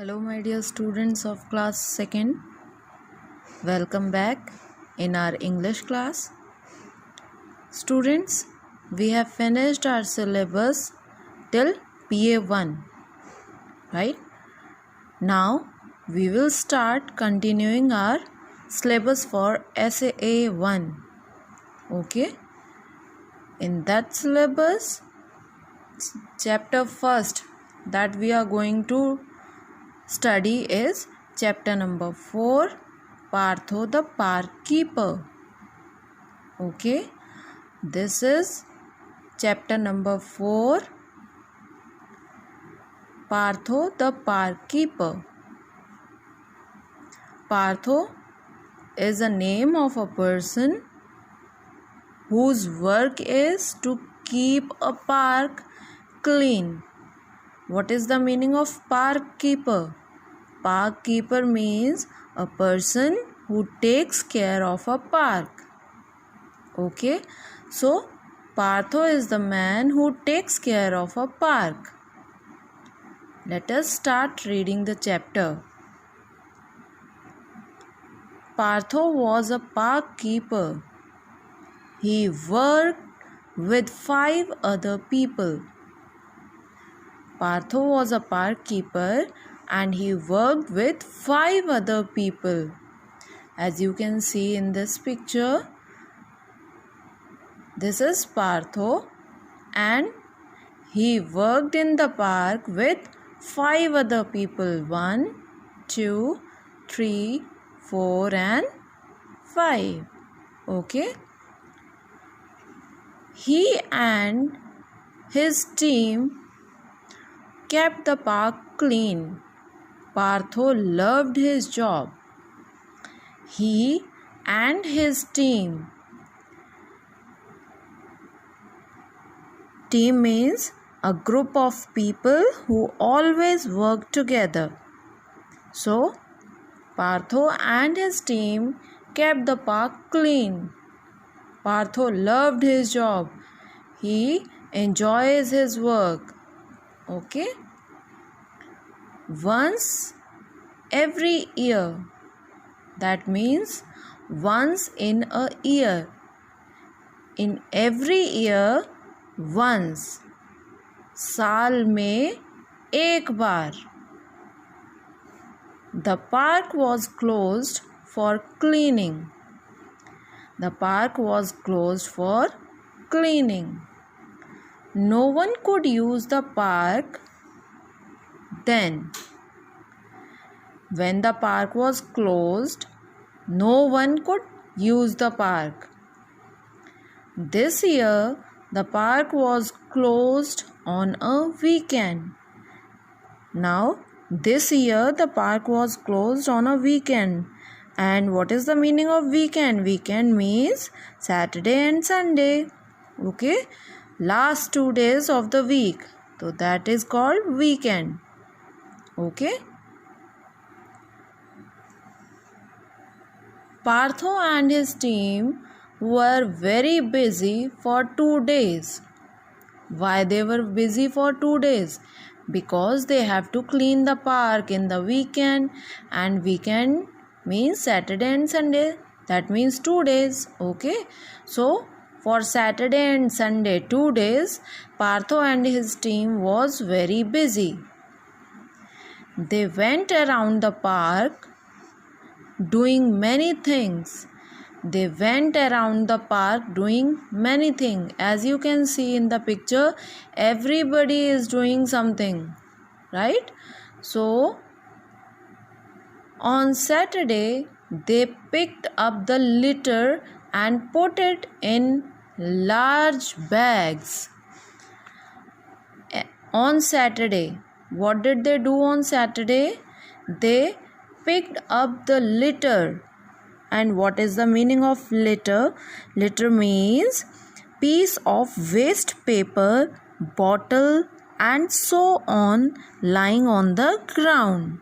Hello, my dear students of class 2nd. Welcome back in our English class. Students, we have finished our syllabus till PA1, right? Now, we will start continuing our syllabus for SAA1. Okay? In that syllabus, chapter first that we are going to study is chapter number 4, Partho the Park Keeper. Okay, this is chapter number 4, Partho the Park Keeper. Partho is a name of a person whose work is to keep a park clean. What is the meaning of park keeper? Park keeper means a person who takes care of a park. Okay, so Partho is the man who takes care of a park. Let us start reading the chapter. Partho was a park keeper. He worked with 5 other people. Partho was a park keeper and he worked with 5 other people. As you can see in this picture, this is Partho and he worked in the park with 5 other people. 1, 2, 3, 4 and 5. Okay. He and his team kept the park clean. Partho loved his job. He and his team. Team means a group of people who always work together. So, Partho and his team kept the park clean. Partho loved his job. He enjoys his work. Okay? Once every year. That means once in a year. In every year, once. साल में एक बार. The park was closed for cleaning. The park was closed for cleaning. No one could use the park then. When the park was closed, no one could use the park. This year, the park was closed on a weekend. Now, this year, the park was closed on a weekend. And what is the meaning of weekend? Weekend means Saturday and Sunday. Okay? Last 2 days of the week. So, that is called weekend. Okay? Partho and his team were very busy for 2 days. Why they were busy for 2 days? Because they have to clean the park in the weekend, and weekend means Saturday and Sunday. That means 2 days. Okay. So, for Saturday and Sunday 2 days, Partho and his team was very busy. They went around the park doing many things. They went around the park doing many things. As you can see in the picture, everybody is doing something, right? So, on Saturday, they picked up the litter and put it in large bags. On Saturday, what did they do on Saturday? They picked up the litter. And what is the meaning of litter? Litter means piece of waste paper, bottle and so on lying on the ground.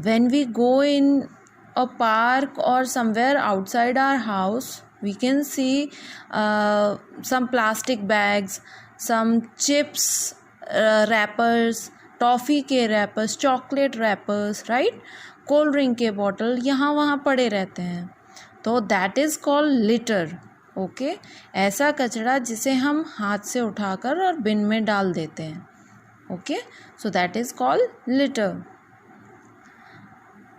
When we go in a park or somewhere outside our house, we can see some plastic bags, some chips wrappers, toffee के wrappers, chocolate wrappers, right, cold drink के bottle यहाँ वहाँ पड़े रहते हैं, तो that is called litter. Okay, ऐसा कचरा जिसे हम हाथ से उठाकर और बिन में डाल देते हैं। Okay, so that is called litter.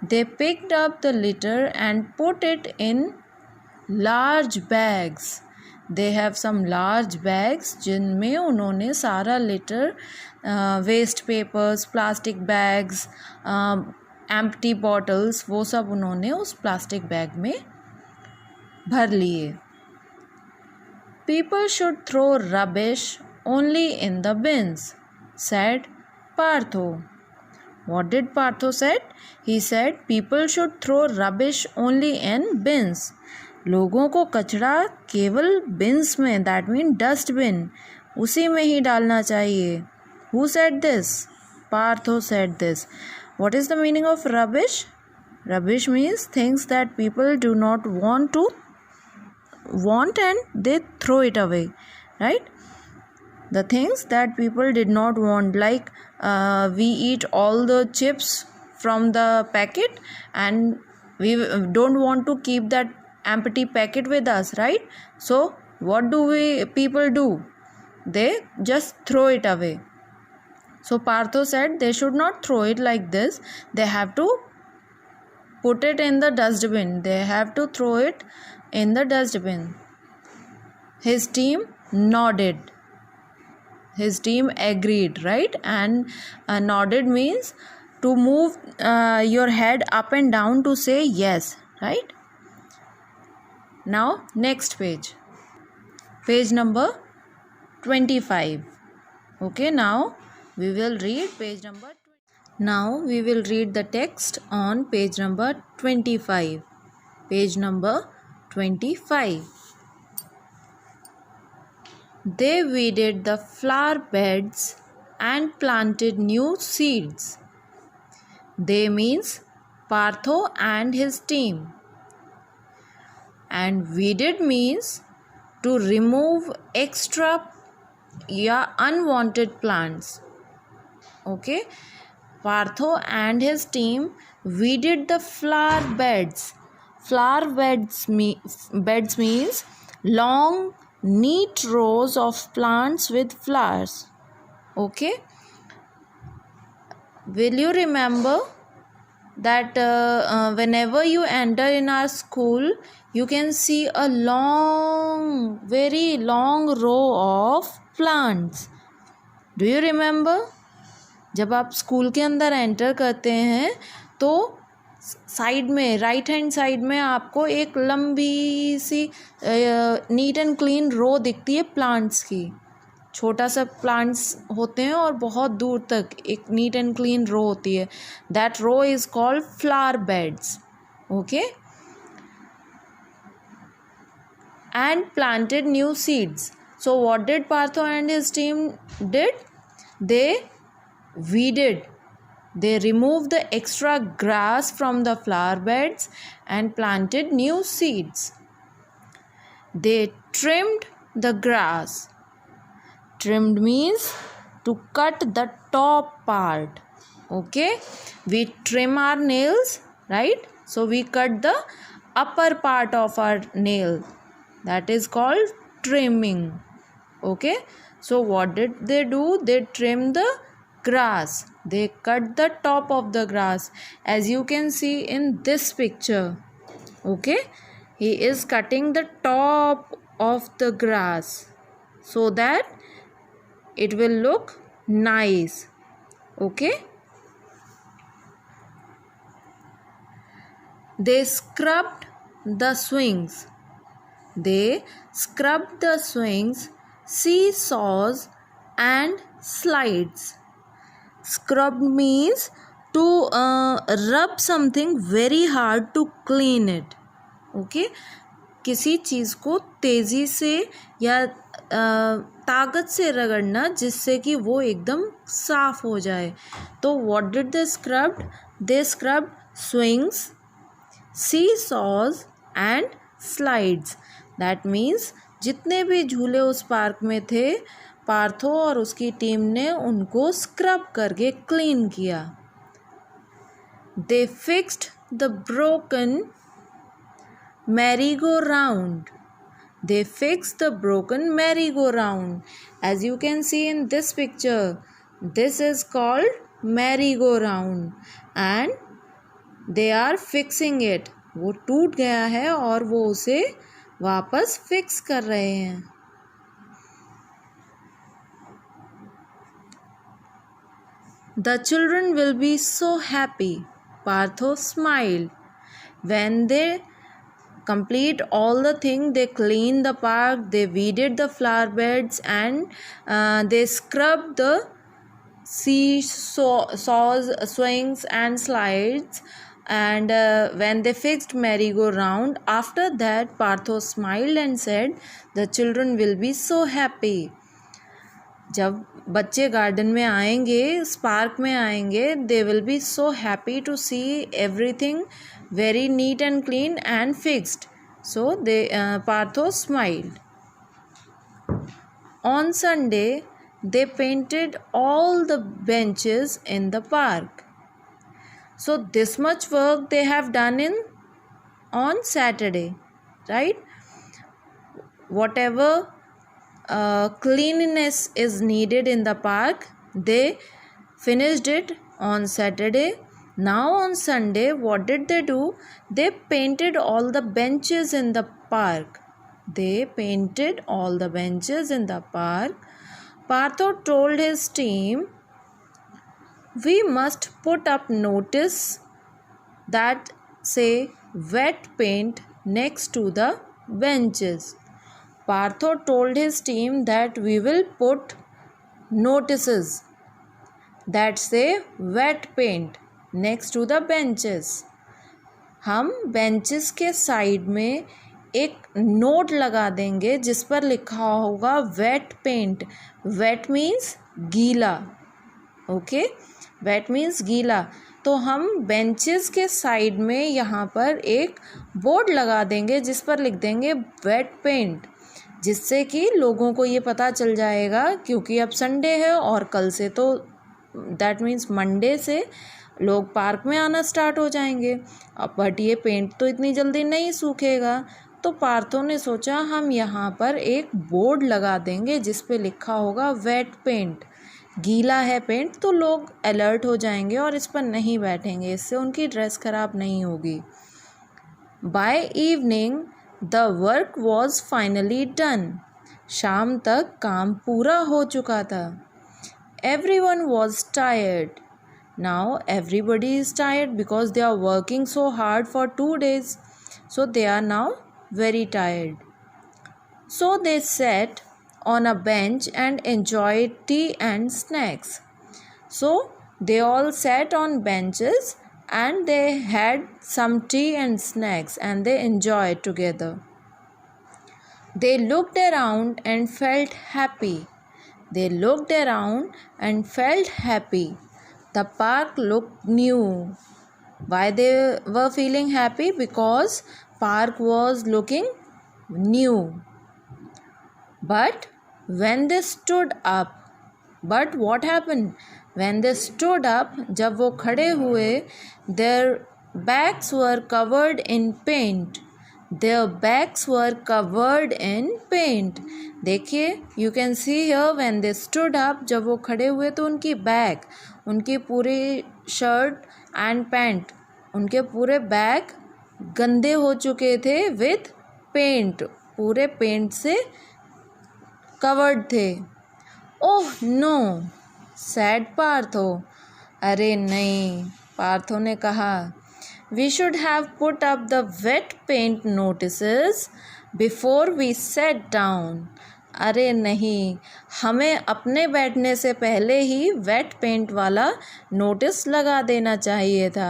They picked up the litter and put it in large bags. They have some large bags जिनमें उन्होंने सारा litter, waste papers, plastic bags, empty bottles, वो सब उन्होंने उस प्लास्टिक बैग में भर लिए। People should throw rubbish only in the bins, said Partho. What did Partho said? He said people should throw rubbish only in bins. लोगों को कचरा केवल बिन्स में, that means डस्टबिन, उसी में ही डालना चाहिए। Who said this? Partho said this. What is the meaning of rubbish? Rubbish means things that people do not want and they throw it away, right? The things that people did not want, like we eat all the chips from the packet and we don't want to keep that empty packet with us, right? So what do people do? They just throw it away. So Partho said they should not throw it like this. They have to put it in the dustbin. They have to throw it in the dustbin. His team nodded. His team agreed, right? And nodded means to move your head up and down to say yes, right? Now next page. Page number 25. Okay, now we will read page number 20. Now we will read the text on page number 25. Page number 25. They weeded the flower beds and planted new seeds. They means Partho and his team. And weeded means to remove extra unwanted plants. Okay, Partho and his team weeded the flower beds. Flower beds means long, neat rows of plants with flowers. Okay, will you remember that whenever you enter in our school, you can see a long, very long row of plants. Do you remember? जब आप school के अंदर enter करते हैं तो side में, right hand side में आपको एक लंबी सी नीट एंड क्लीन रो दिखती है प्लांट्स की। छोटा सा प्लांट्स होते हैं और बहुत दूर तक एक नीट एंड क्लीन रो होती है। That row is called flower beds. Okay, and planted new seeds. So what did Partho and his team did? They weeded. They removed the extra grass from the flower beds and planted new seeds. They trimmed the grass. Trimmed means to cut the top part. Okay, we trim our nails, right? So we cut the upper part of our nail. That is called trimming. Okay, so what did they do? They trimmed the grass. They cut the top of the grass, as you can see in this picture. Okay, he is cutting the top of the grass so that it will look nice. Okay, they scrubbed the swings. They scrubbed the swings, seesaws and slides. Scrubbed means to rub something very hard to clean it. Okay, किसी चीज़ को तेज़ी से या ताकत से रगड़ना जिससे कि वो एकदम साफ हो जाए. तो what did they scrubbed? They scrubbed swings, seesaws and slides. That means जितने भी झूले उस पार्क में थे पार्थो और उसकी टीम ने उनको स्क्रब करके क्लीन किया. They fixed the broken merry-go-round. They fixed the broken merry-go-round. As you can see in this picture, this is called merry-go-round and they are fixing it. वो टूट गया है और वो उसे वापस फिक्स कर रहे हैं. The children will be so happy. Partho smiled. When they complete all the things, they clean the park, they weeded the flower beds, and they scrubbed the seesaws, swings and slides. And when they fixed merry-go-round, after that Partho smiled and said, the children will be so happy. जब बच्चे garden में आएंगे, इस park में आएंगे, they will be so happy to see everything very neat and clean and fixed. So they Partho smiled. On Sunday they painted all the benches in the park. So this much work they have done on Saturday, right? Whatever cleanliness is needed in the park, they finished it on Saturday. Now on Sunday, what did they do? They painted all the benches in the park. They painted all the benches in the park. Partho told his team, we must put up notice that say wet paint next to the benches. Partho told his team that we will put notices that say wet paint next to the benches. हम benches के side में एक note लगा देंगे जिस पर लिखा होगा वेट पेंट. वेट मीन्स गीला. ओके, वेट मीन्स गीला. तो हम बेंचेस के साइड में यहाँ पर एक बोर्ड लगा देंगे जिस पर लिख देंगे वेट पेंट, जिससे कि लोगों को ये पता चल जाएगा, क्योंकि अब संडे है और कल से तो दैट मीन्स मंडे से लोग पार्क में आना स्टार्ट हो जाएंगे. अब बट ये पेंट तो इतनी जल्दी नहीं सूखेगा. तो पार्थो ने सोचा हम यहाँ पर एक बोर्ड लगा देंगे जिस पे लिखा होगा वेट पेंट. गीला है पेंट तो लोग अलर्ट हो जाएंगे और इस पर नहीं बैठेंगे, इससे उनकी ड्रेस खराब नहीं होगी. By evening the work was finally done. शाम तक काम पूरा हो चुका था. Everyone was tired. Now everybody is tired because they are working so hard for 2 days. So they are now very tired. So they sat on a bench and enjoyed tea and snacks. So they all sat on benches and they had some tea and snacks and they enjoyed together. They looked around and felt happy. They looked around and felt happy. The park looked new. Why they were feeling happy? Because park was looking new. But when they stood up, but what happened? When they stood up, जब वो खड़े हुए, their backs were covered in paint. Their backs were covered in paint. देखिए, you can see here when they stood up, जब वो खड़े हुए तो उनकी बैक, उनकी पूरी शर्ट एंड पैंट, उनके पूरे बैक गंदे हो चुके थे विथ पेंट, पूरे पेंट से कवर्ड थे. Oh no, said Partho. अरे नहीं, पार्थो ने कहा, we should have put up the wet paint notices before we set down. अरे नहीं, हमें अपने बैठने से पहले ही वेट पेंट वाला नोटिस लगा देना चाहिए था.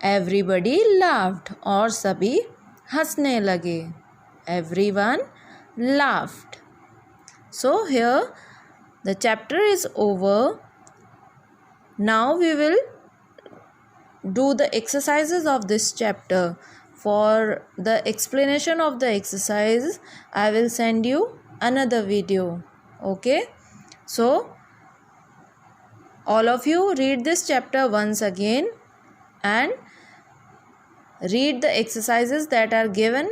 Everybody laughed. और सभी हंसने लगे. Everyone laughed. So here the chapter is over. Now we will do the exercises of this chapter. For the explanation of the exercise, I will send you another video. Okay, so all of you read this chapter once again and read the exercises that are given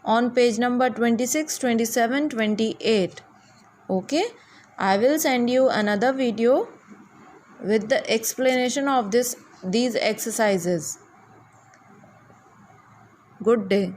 on page number 26, 27, 28. Okay, I will send you another video with the explanation of these exercises. Good day.